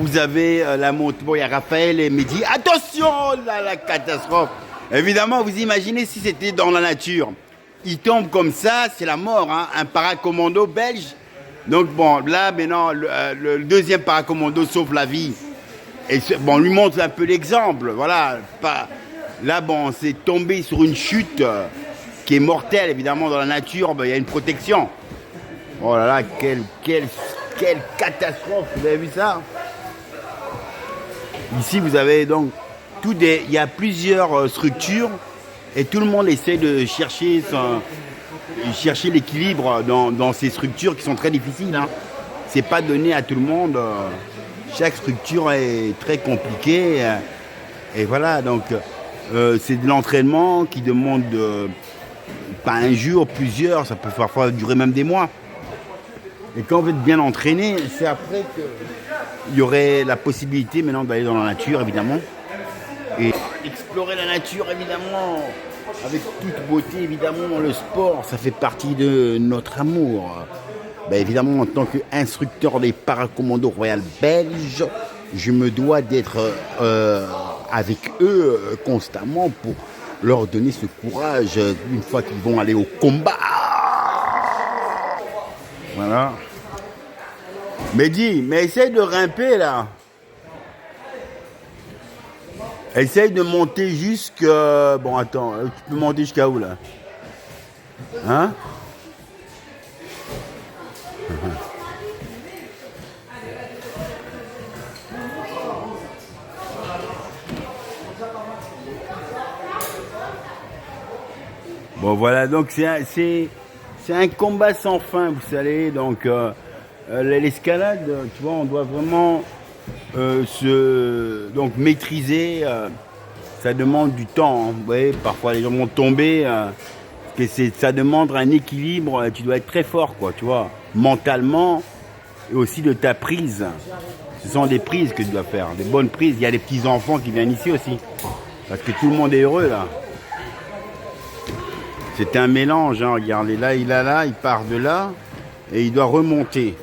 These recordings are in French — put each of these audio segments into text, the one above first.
Vous avez la montée, bon, il y a Raphaël et Mehdi. Attention, là, la catastrophe. Évidemment, vous imaginez si c'était dans la nature. Il tombe comme ça, c'est la mort, hein. Un paracommando belge. Donc bon, là maintenant, le deuxième paracommando sauve la vie. Et bon, on lui montre un peu l'exemple. Voilà. Là, bon, c'est tombé sur une chute qui est mortelle, évidemment, dans la nature. Ben, il y a une protection. Oh là là, quelle catastrophe. Vous avez vu ça? Ici, vous avez donc il y a plusieurs structures et tout le monde essaie de chercher l'équilibre dans ces structures qui sont très difficiles. Hein. C'est pas donné à tout le monde. Chaque structure est très compliquée. Et voilà, donc c'est de l'entraînement qui demande pas un jour, plusieurs, ça peut parfois durer même des mois. Et quand vous êtes bien entraîné, c'est après qu'il y aurait la possibilité maintenant d'aller dans la nature, évidemment. Et explorer la nature, évidemment, avec toute beauté, évidemment, le sport, ça fait partie de notre amour. Ben, évidemment, en tant qu'instructeur des paracommandos royales belges, je me dois d'être avec eux constamment pour leur donner ce courage une fois qu'ils vont aller au combat. Voilà. Mehdi, mais essaye de grimper là. Essaye de monter jusqu'à... Bon, attends, tu peux monter jusqu'à où là? Hein? Bon, voilà, donc c'est un combat sans fin, vous savez, donc l'escalade, tu vois, on doit vraiment donc maîtriser, ça demande du temps, hein. Vous voyez, parfois les gens vont tomber, ça demande un équilibre, tu dois être très fort, quoi, tu vois, mentalement, et aussi de ta prise. Ce sont des prises que tu dois faire, des bonnes prises. Il y a des petits-enfants qui viennent ici aussi, parce que tout le monde est heureux, là. C'est un mélange, hein, regardez, là, il part de là, et il doit remonter.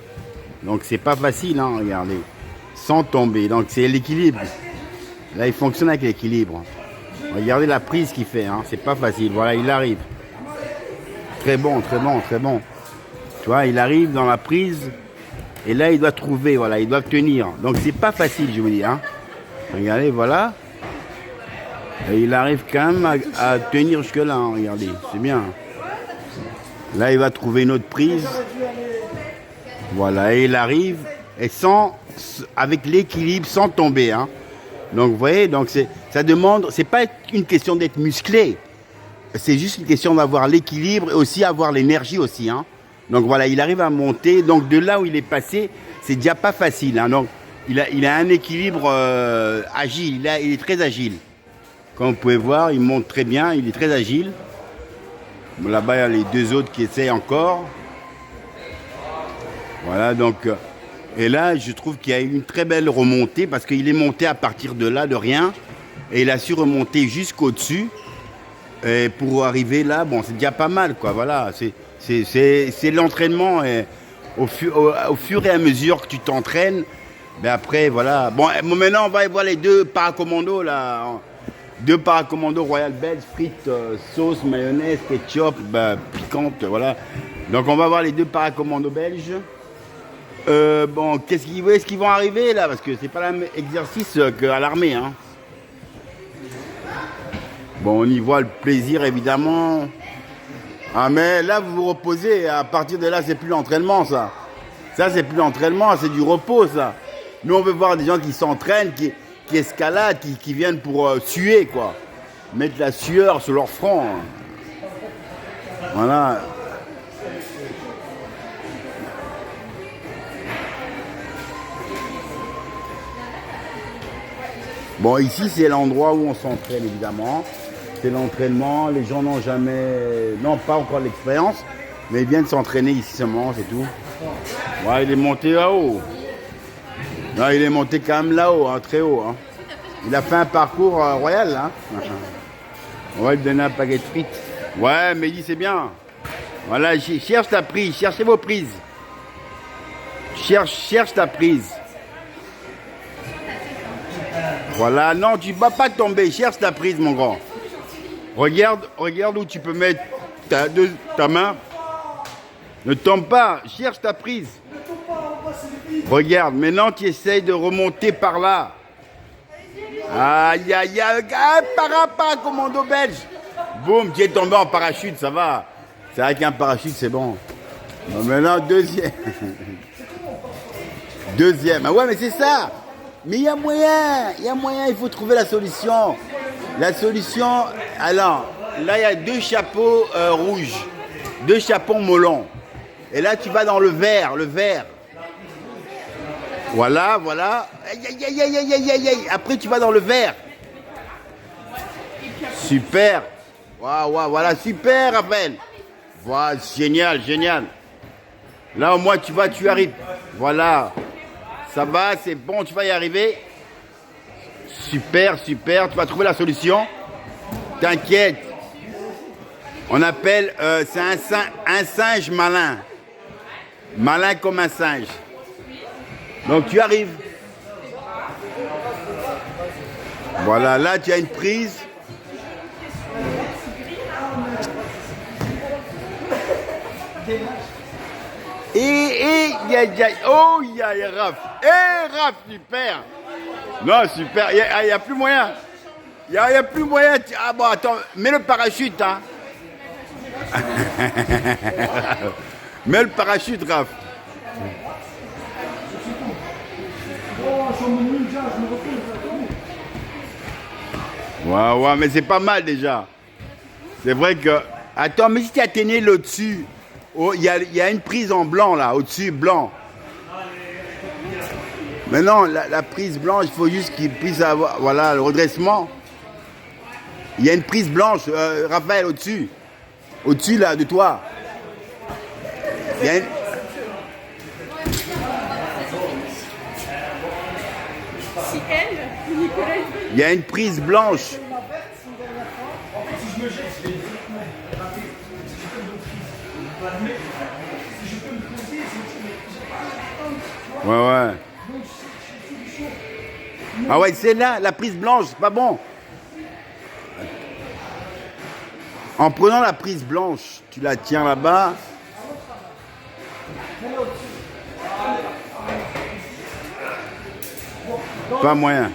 Donc c'est pas facile, hein, regardez, sans tomber. Donc c'est l'équilibre. Là, il fonctionne avec l'équilibre. Regardez la prise qu'il fait, hein, c'est pas facile. Voilà, il arrive. Très bon, très bon, très bon. Tu vois, il arrive dans la prise, et là, il doit trouver, voilà, il doit tenir. Donc c'est pas facile, je vous dis, hein. Regardez, voilà. Et il arrive quand même à tenir jusque-là, hein, regardez, c'est bien. Là, il va trouver une autre prise. Voilà, et il arrive, et avec l'équilibre, sans tomber. Hein. Donc, vous voyez, donc ça demande, c'est pas une question d'être musclé, c'est juste une question d'avoir l'équilibre et aussi avoir l'énergie aussi. Hein. Donc voilà, il arrive à monter, donc de là où il est passé, c'est déjà pas facile. Hein. Donc, il a un équilibre agile, il est très agile. Comme vous pouvez voir, il monte très bien, il est très agile. Bon, là-bas, il y a les deux autres qui essayent encore. Voilà, donc... Et là, je trouve qu'il y a une très belle remontée parce qu'il est monté à partir de là, de rien. Et il a su remonter jusqu'au-dessus. Et pour arriver là, bon, c'est déjà pas mal, quoi. Voilà, c'est l'entraînement. Et au fur et à mesure que tu t'entraînes, ben après, voilà. Bon, maintenant, on va voir les deux paracommandos, là. Deux paracommandos Royal belges, frites, sauce, mayonnaise, ketchup, piquante, voilà. Donc on va voir les deux paracommandos belges. Bon, est-ce qu'ils vont arriver là? Parce que c'est pas le même exercice qu'à l'armée. Hein. Bon, on y voit le plaisir évidemment. Ah mais là vous vous reposez, à partir de là c'est plus l'entraînement ça. Ça c'est plus l'entraînement, c'est du repos ça. Nous on veut voir des gens qui s'entraînent, qui escaladent, qui viennent pour suer, quoi. Mettre la sueur sur leur front. Voilà. Bon, ici, c'est l'endroit où on s'entraîne, évidemment. C'est l'entraînement. Les gens n'ont pas encore l'expérience, mais ils viennent s'entraîner ici seulement, c'est tout. Ouais, il est monté là-haut. Non, il est monté quand même là-haut, hein, très haut. Hein. Il a fait un parcours royal. Hein. On va lui donner un paquet de frites. Ouais, mais dis, c'est bien. Voilà, cherche ta prise, cherchez vos prises. Cherche ta prise. Voilà, non, tu ne vas pas tomber. Cherche ta prise, mon grand. Regarde où tu peux mettre ta main. Ne tombe pas, cherche ta prise. Regarde, maintenant tu essayes de remonter par là. Aïe, aïe, aïe, commando belge. Boum, tu es tombé en parachute, ça va. C'est vrai qu'un parachute, c'est bon. Bon, maintenant, deuxième. Deuxième. Ah ouais, mais c'est ça. Mais il y a moyen, il faut trouver la solution. La solution, alors, là, il y a deux chapeaux rouges, deux chapeaux melons. Et là, tu vas dans le vert, Voilà, voilà. Aïe, aïe, aïe, aïe, aïe, aïe, aïe. Après, tu vas dans le vert. Super. Waouh, waouh, voilà, super, Raphaël. Voilà, génial, génial. Là, au moins, tu arrives. Voilà. Ça va, c'est bon, tu vas y arriver. Super, super. Tu vas trouver la solution. T'inquiète. On appelle, c'est un singe malin. Malin comme un singe. Donc tu arrives. Voilà, là tu as une prise. Oh, il y a Raph. Raph, super. Non, super. Il n'y a plus moyen. Il n'y a plus moyen. Ah bon, attends, mets le parachute, hein. Mets le parachute, Raph. Ouais, mais c'est pas mal déjà. C'est vrai que... Attends, mais si tu atteignes là-dessus, il y a une prise en blanc là, au-dessus, blanc. Mais non, la prise blanche, il faut juste qu'il puisse avoir... Voilà, le redressement. Il y a une prise blanche, Raphaël, au-dessus. Au-dessus là, de toi. Il y a une... Il y a une prise blanche. Ouais. Ah ouais, c'est là, la prise blanche, c'est pas bon. En prenant la prise blanche, tu la tiens là-bas. Pas moyen.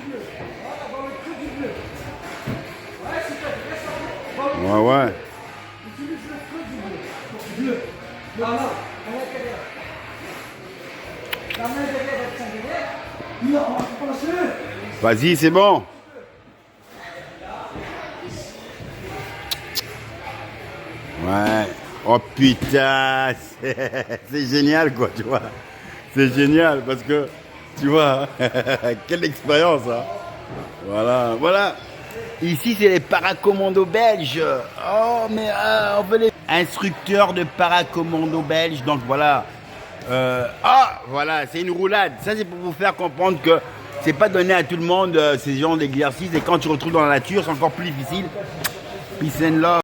Ouais. Vas-y, c'est bon. Ouais. Oh putain, c'est génial quoi, tu vois. C'est génial parce que, tu vois, quelle expérience, hein. Voilà. Ici, c'est les paracommandos belges. Oh, mais on veut les... Instructeurs de paracommandos belges. Donc, voilà. Voilà, c'est une roulade. Ça, c'est pour vous faire comprendre que c'est pas donné à tout le monde ces genres d'exercices. Et quand tu te retrouves dans la nature, c'est encore plus difficile. Peace and love.